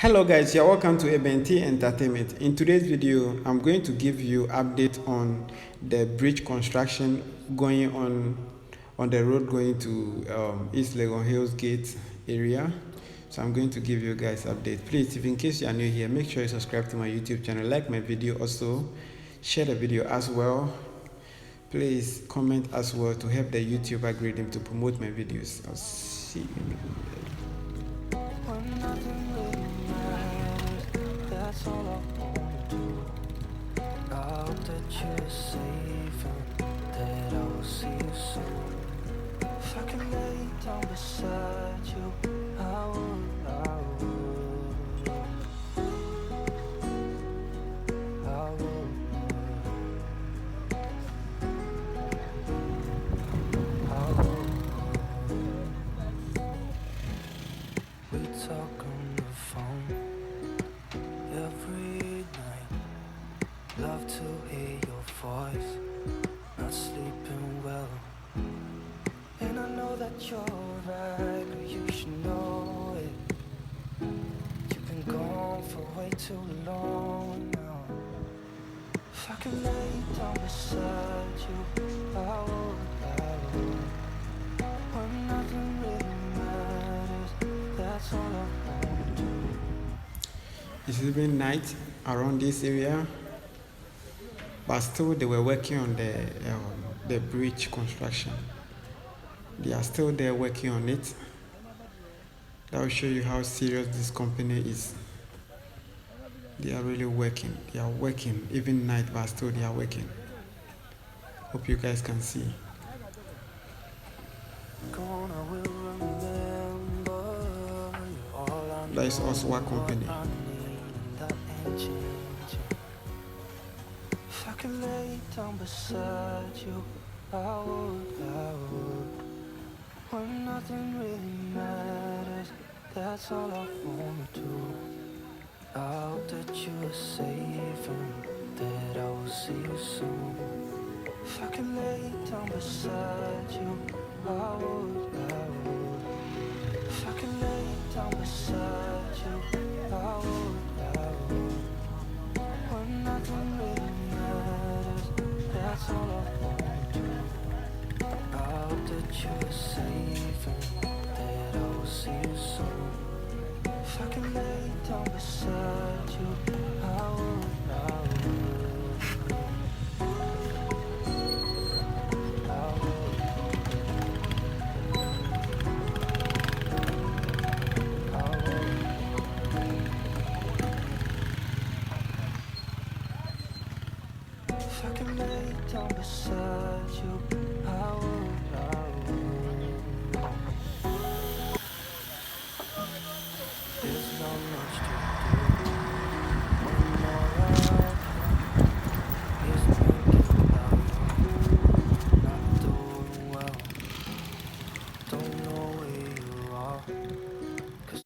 Hello guys, you're welcome to Entertainment. In today's video, I'm going to give you update on the bridge construction going on the road going to East Legon Hills Gate area. So I'm going to give you guys update. Please, if in case you are new here, make sure you subscribe to my YouTube channel, like my video, also share the video as well. Please comment as well to help the YouTube algorithm to promote my videos. I'll see you in the video. That's all I wanna do. I hope that you're safe and that I will see you soon. If I can lay down beside you, I would. We talk on the phone every night. Love to hear your voice. Not sleeping well, and I know that you're right, but you should know it. You've been gone for way too long now. If I can lay down beside you, I would. When nothing really matters, that's all I wanna do. It's even night around this area, but still they were working on the bridge construction. They are still there working on it. That will show you how serious this company is. They are really working. They are working even night, but still they are working. Hope you guys can see. That is also our company. If I can lay down beside you, I would. When nothing really matters, that's all I wanna do. I hope that you are safe and that I will see you soon. If I can lay down beside you, I would. If I can lay down beside you, I would. When nothing really matters, that's all I wanna do. I hope that you are safe and that I will see you soon. If I can lay down beside you, I would. If I can lay down beside you,